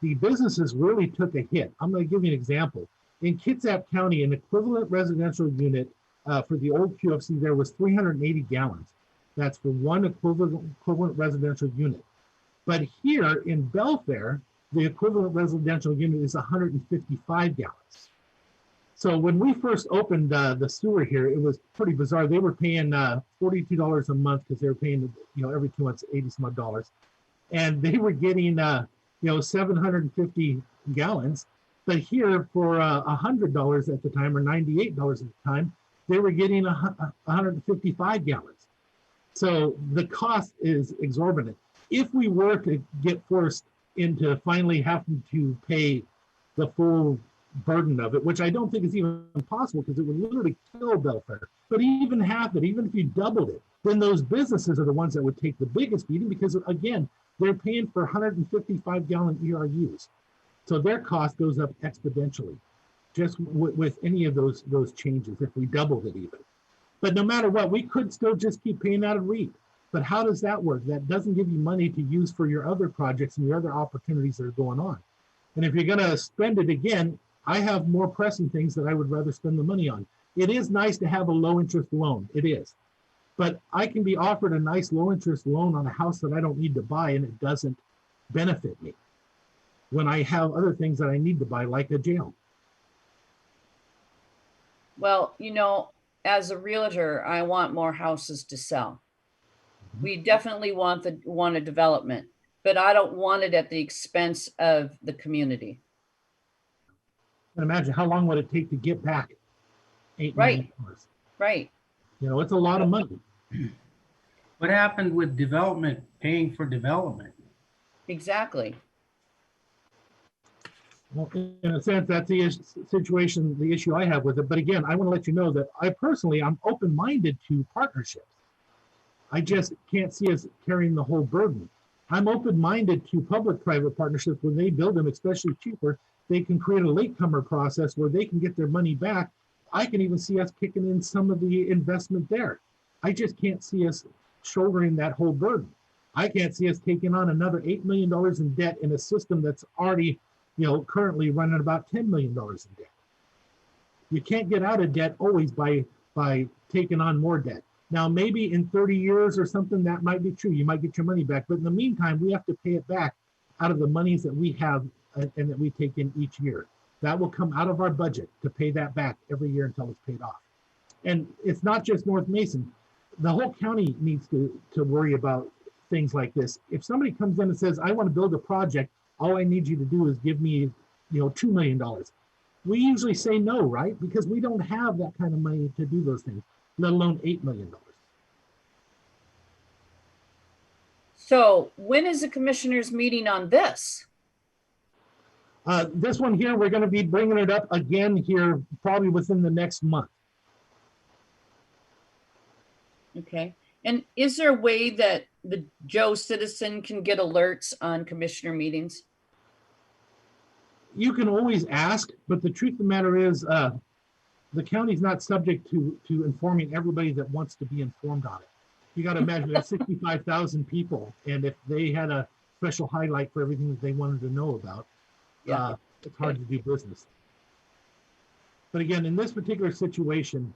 the businesses really took a hit. I'm going to give you an example. In Kitsap County, an equivalent residential unit for the old QFC there was 380 gallons. That's for one equivalent residential unit. But here in Belfair, the equivalent residential unit is 155 gallons. So when we first opened the sewer here, it was pretty bizarre. They were paying $42 a month because they were paying, every 2 months, 80 some odd dollars. And they were getting, 750 gallons. But here for $100 at the time, or $98 at the time, they were getting 155 gallons. So the cost is exorbitant. If we were to get forced into finally having to pay the full burden of it, which I don't think is even possible because it would literally kill Belfair, but even half it, even if you doubled it, then those businesses are the ones that would take the biggest beating because, again, they're paying for 155 gallon ERUs. So their cost goes up exponentially just with any of those changes, if we doubled it even. But no matter what, we could still just keep paying out of REIT. But how does that work? That doesn't give you money to use for your other projects and your other opportunities that are going on. And if you're going to spend it again, I have more pressing things that I would rather spend the money on. It is nice to have a low interest loan. It is. But I can be offered a nice low interest loan on a house that I don't need to buy, and it doesn't benefit me when I have other things that I need to buy, like a jail. Well, as a realtor, I want more houses to sell. We definitely want a development, but I don't want it at the expense of the community. And imagine how long would it take to get back $8 million? Right. It's a lot of money. What happened with development paying for development? Exactly. Well, in a sense, that's the situation, the issue I have with it. But again, I want to let you know that I'm open-minded to partnerships. I just can't see us carrying the whole burden. I'm open-minded to public-private partnerships when they build them, especially cheaper. They can create a latecomer process where they can get their money back. I can even see us kicking in some of the investment there. I just can't see us shouldering that whole burden. I can't see us taking on another $8 million in debt in a system that's already currently running about $10 million in debt. You can't get out of debt always by taking on more debt. Now, maybe in 30 years or something, that might be true. You might get your money back. But in the meantime, we have to pay it back out of the monies that we have and that we take in each year. That will come out of our budget to pay that back every year until it's paid off. And it's not just North Mason. The whole county needs to worry about things like this. If somebody comes in and says, I want to build a project, all I need you to do is give me, $2 million. We usually say no, right? Because we don't have that kind of money to do those things. let alone $8 million. So when is the commissioners meeting on this? This one here, we're going to be bringing it up again here probably within the next month. Okay. And is there a way that the Joe citizen can get alerts on commissioner meetings? You can always ask, but the truth of the matter is the county's not subject to informing everybody that wants to be informed on it. You got to imagine that's 65,000 people. And if they had a special highlight for everything that they wanted to know about, Yeah. It's hard to do business. But again, in this particular situation,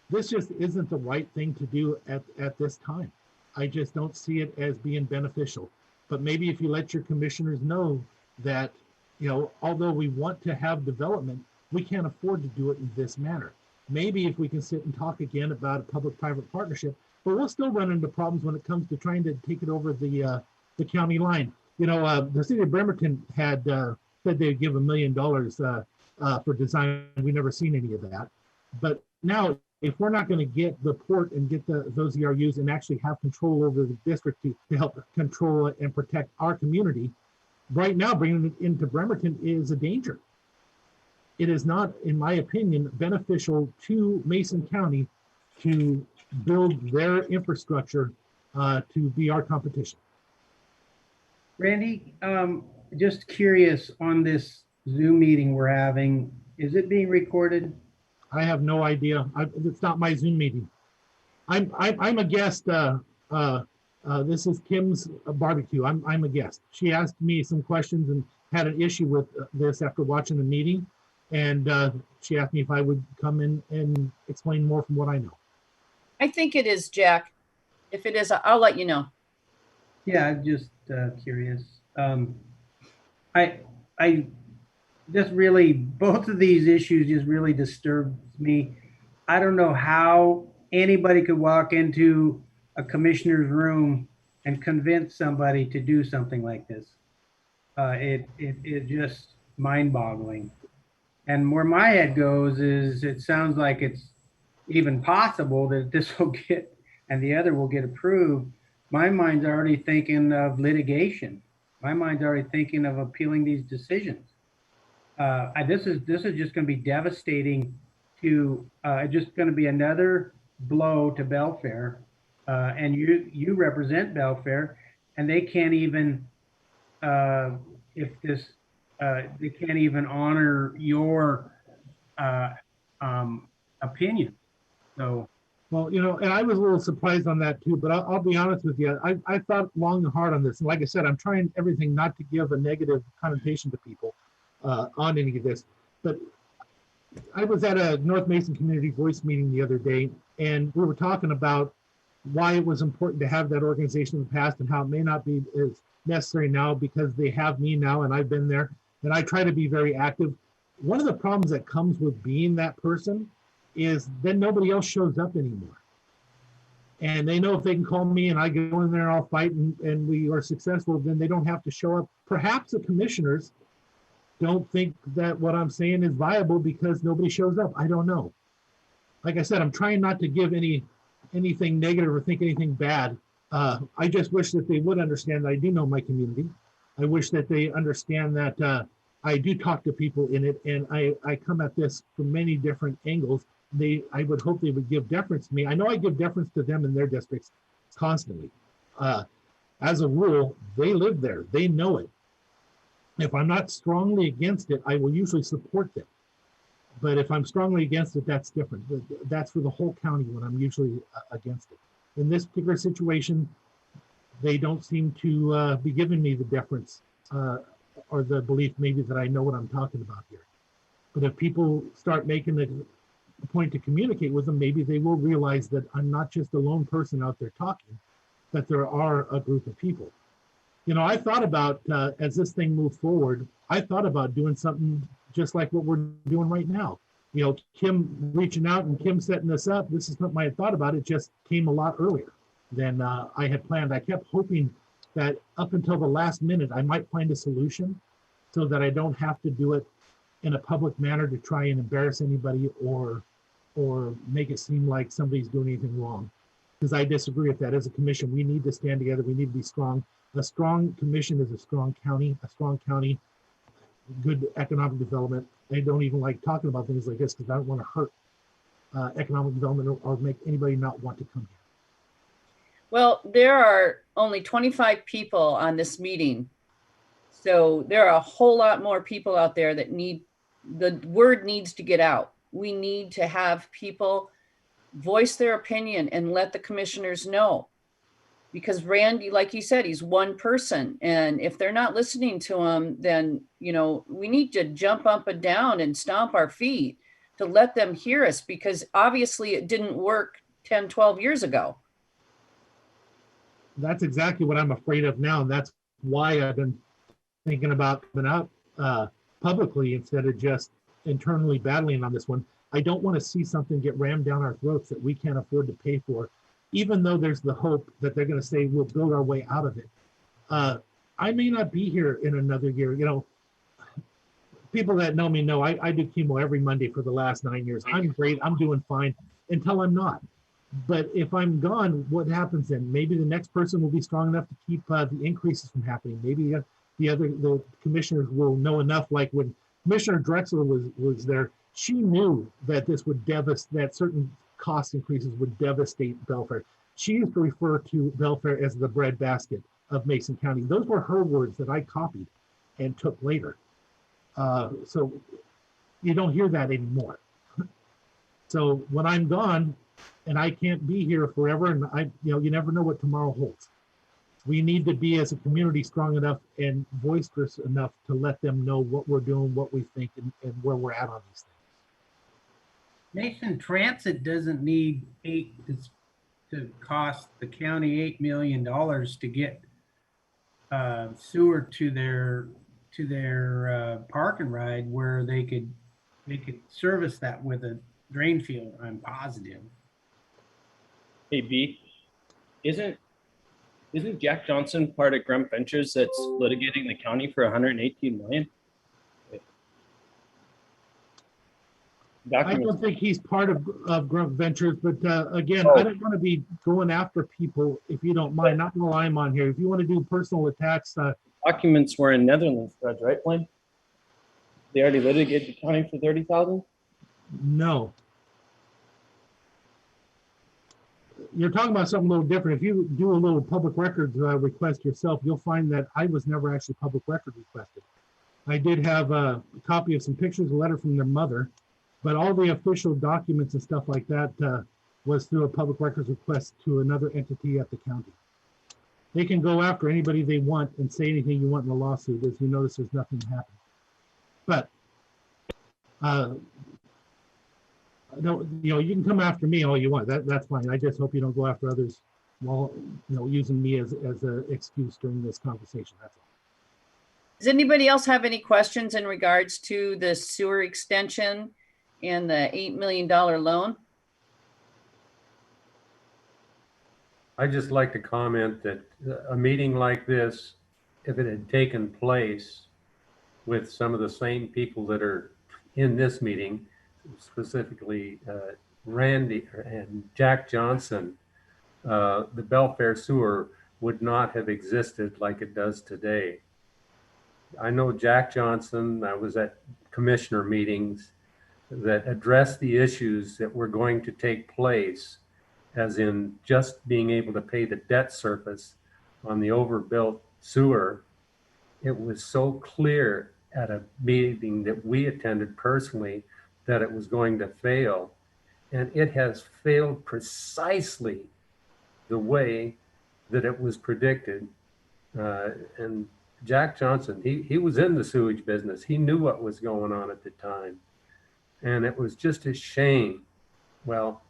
this just isn't the right thing to do at this time. I just don't see it as being beneficial. But maybe if you let your commissioners know that, you know, although we want to have development, we can't afford to do it in this manner. Maybe if we can sit and talk again about a public-private partnership, but we'll still run into problems when it comes to trying to take it over the county line. You know, the city of Bremerton had said they'd give $1 million for design. We've never seen any of that. But now, if we're not going to get the port and get those ERUs and actually have control over the district to help control it and protect our community, right now bringing it into Bremerton is a danger. It is not, in my opinion, beneficial to Mason County to build their infrastructure to be our competition. Randy, just curious on this Zoom meeting we're having, is it being recorded? I have no idea. It's not my Zoom meeting. I'm a guest. This is Kim's barbecue. I'm a guest. She asked me some questions and had an issue with this after watching the meeting. And she asked me if I would come in and explain more from what I know. I think it is, Jack. If it is, I'll let you know. Yeah, I'm just curious. I just really, both of these issues just really disturbed me. I don't know how anybody could walk into a commissioner's room and convince somebody to do something like this. It just mind-boggling. And where my head goes is it sounds like it's even possible that this will get, and the other will get approved. My mind's already thinking of litigation. My mind's already thinking of appealing these decisions. This is just going to be devastating to, just going to be another blow to Belfair. And you represent Belfair, and they can't even, if this, they can't even honor your opinion. So, well, you know, and I was a little surprised on that too, but I'll be honest with you. I thought long and hard on this. And like I said, I'm trying everything not to give a negative connotation to people on any of this. But I was at a North Mason Community Voice meeting the other day, and we were talking about why it was important to have that organization in the past and how it may not be as necessary now because they have me now and I've been there. And I try to be very active. One of the problems that comes with being that person is then nobody else shows up anymore. And they know if they can call me and I go in there, I'll fight and we are successful, then they don't have to show up. Perhaps the commissioners don't think that what I'm saying is viable because nobody shows up. I don't know. Like I said, I'm trying not to give anything negative or think anything bad. I just wish that they would understand that I do know my community. I wish that they understand that I do talk to people in it, and I come at this from many different angles. I would hope they would give deference to me. I know I give deference to them in their districts constantly. As a rule, they live there. They know it. If I'm not strongly against it, I will usually support them. But if I'm strongly against it, that's different. That's for the whole county when I'm usually against it. In this particular situation, they don't seem to be giving me the deference or the belief maybe that I know what I'm talking about here. But if people start making a point to communicate with them, maybe they will realize that I'm not just a lone person out there talking, that there are a group of people. You know, I thought about, as this thing moved forward, I thought about doing something just like what we're doing right now. You know, Kim reaching out and Kim setting this up, this is something I had thought about. It just came a lot earlier than I had planned. I kept hoping that up until the last minute, I might find a solution so that I don't have to do it in a public manner to try and embarrass anybody or or make it seem like somebody's doing anything wrong. Because I disagree with that. As a commission, we need to stand together. We need to be strong. A strong commission is a strong county. A strong county, good economic development. I don't even like talking about things like this because I don't want to hurt economic development or make anybody not want to come here. Well, there are only 25 people on this meeting. So there are a whole lot more people out there that the word needs to get out. We need to have people voice their opinion and let the commissioners know. Because Randy, like you said, he's one person. And if they're not listening to him, then, we need to jump up and down and stomp our feet to let them hear us, because obviously it didn't work 10, 12 years ago. That's exactly what I'm afraid of now. And that's why I've been thinking about coming out publicly instead of just internally battling on this one. I don't want to see something get rammed down our throats that we can't afford to pay for, even though there's the hope that they're going to say we'll build our way out of it. I may not be here in another year. People that know me know I do chemo every Monday for the last 9 years. I'm great. I'm doing fine until I'm not. But if I'm gone, what happens then? Maybe the next person will be strong enough to keep the increases from happening. Maybe the commissioners will know enough. Like when Commissioner Drexler was there, she knew that this would that certain cost increases would devastate Belfair. She used to refer to Belfair as the breadbasket of Mason County. Those were her words that I copied and took later. So you don't hear that anymore. So when I'm gone and I can't be here forever, and you never know what tomorrow holds. We need to be as a community strong enough and boisterous enough to let them know what we're doing, what we think, and where we're at on these things. Mason Transit doesn't need to cost the county $8 million to get sewer to their park and ride where they could service that with a drain field. I'm positive. Hey B, isn't Jack Johnson part of Grump Ventures that's litigating the county for 118 million? I don't think he's part of Grump Ventures, but again, I don't want to be going after people if you don't mind. Not while I'm on here. If you want to do personal attacks, documents were in Netherlands, Judge, right, Blaine? They already litigated the county for 30,000. No. You're talking about something a little different. If you do a little public records request yourself, you'll find that I was never actually public record requested. I did have a copy of some pictures, a letter from their mother, but all the official documents and stuff like that was through a public records request to another entity at the county. They can go after anybody they want and say anything you want in the lawsuit. As you notice, there's nothing happened. But you can come after me all you want. That's fine. I just hope you don't go after others while using me as an excuse during this conversation. That's all. Does anybody else have any questions in regards to the sewer extension and the $8 million loan? I'd just like to comment that a meeting like this, if it had taken place with some of the same people that are in this meeting, specifically Randy and Jack Johnson, the Belfair sewer would not have existed like it does today. I know Jack Johnson, I was at commissioner meetings that addressed the issues that were going to take place, as in just being able to pay the debt service on the overbuilt sewer. It was so clear at a meeting that we attended personally that it was going to fail. And it has failed precisely the way that it was predicted. And Jack Johnson, he was in the sewage business. He knew what was going on at the time. And it was just a shame. Well,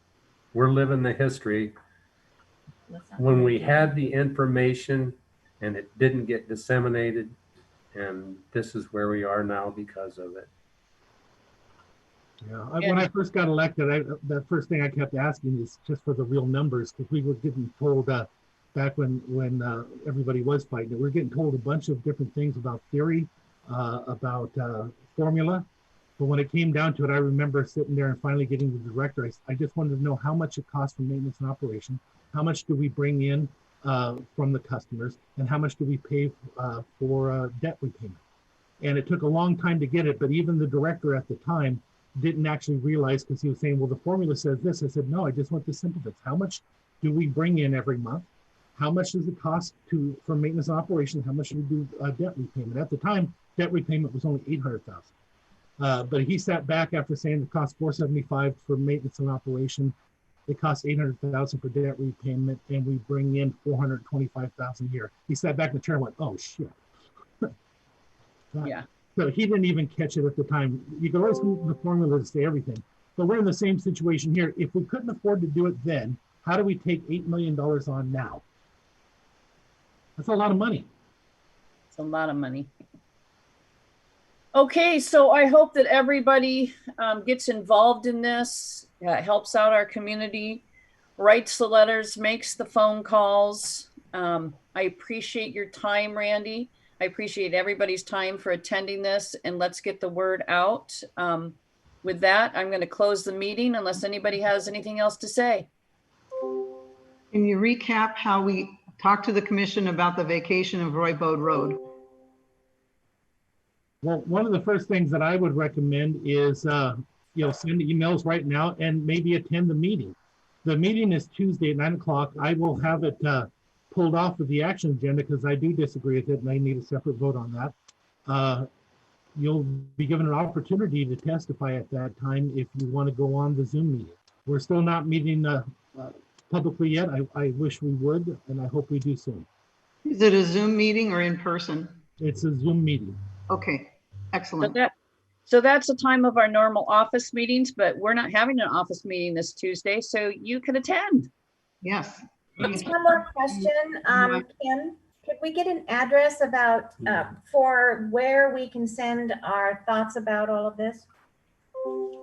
we're living the history. When we had the information and it didn't get disseminated, and this is where we are now because of it. Yeah, when I first got elected, the first thing I kept asking is just for the real numbers, because we were getting told back when everybody was fighting it, we were getting told a bunch of different things about theory, about formula, But when it came down to it, I remember sitting there and finally getting to the director. I just wanted to know how much it costs for maintenance and operation. How much do we bring in from the customers, and how much do we pay for debt repayment? And it took a long time to get it, but even the director at the time didn't actually realize, because he was saying, well, the formula says this. I said, no, I just want the simple bits. How much do we bring in every month? How much does it cost for maintenance and operation? How much do we do debt repayment? At the time, debt repayment was only $800,000. But he sat back after saying it cost $475 for maintenance and operation. It costs $800,000 for debt repayment, and we bring in $425,000 a year. He sat back in the chair and went, "Oh shit!" Yeah. So he didn't even catch it at the time. You can always use the formula to say everything, but we're in the same situation here. If we couldn't afford to do it then, how do we take $8 million on now? That's a lot of money. It's a lot of money. Okay, so I hope that everybody gets involved in this, helps out our community, writes the letters, makes the phone calls. I appreciate your time, Randy. I appreciate everybody's time for attending this, and let's get the word out. With that, I'm going to close the meeting unless anybody has anything else to say. Can you recap how we talked to the commission about the vacation of Roy Boad Road? Well, one of the first things that I would recommend is, send emails right now and maybe attend the meeting. The meeting is Tuesday at 9 o'clock. I will have it pulled off of the action agenda because I do disagree with it and I need a separate vote on that. You'll be given an opportunity to testify at that time if you want to go on the Zoom meeting. We're still not meeting publicly yet. I wish we would, and I hope we do soon. Is it a Zoom meeting or in person? It's a Zoom meeting. Okay, excellent. So that's the time of our normal office meetings, but we're not having an office meeting this Tuesday, so you can attend. Yes. Just one more question, Kim. Could we get an address about for where we can send our thoughts about all of this? Do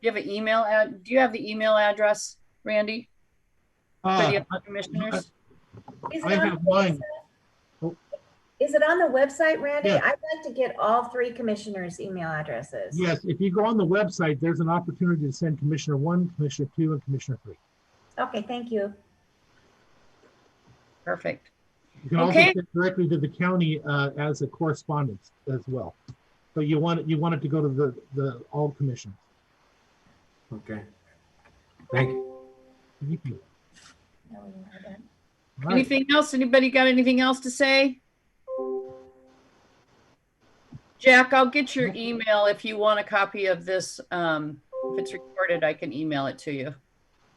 you have an email? Do you have the email address, Randy? For the other commissioners? I have mine. Is it on the website, Randy? Yeah. I'd like to get all three commissioners' email addresses. Yes, if you go on the website, there's an opportunity to send Commissioner 1, Commissioner 2, and Commissioner 3. Okay, thank you. Perfect. You can also send directly to the county as a correspondence as well. So you want it to go to the all commissions. Okay. Thank you. Thank you. Right. Anything else? Anybody got anything else to say? Jack, I'll get your email if you want a copy of this. If it's recorded, I can email it to you.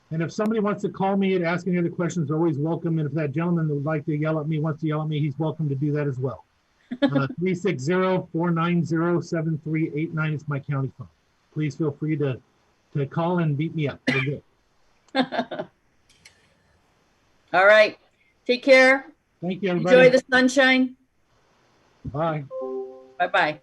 And if somebody wants to call me and ask any other questions, they're always welcome. And if that gentleman would like to yell at me, wants to yell at me, he's welcome to do that as well. 360-490-7389 is my county phone. Please feel free to call and beat me up. We're good. All right. Take care. Thank you, everybody. Enjoy the sunshine. Bye. Bye-bye.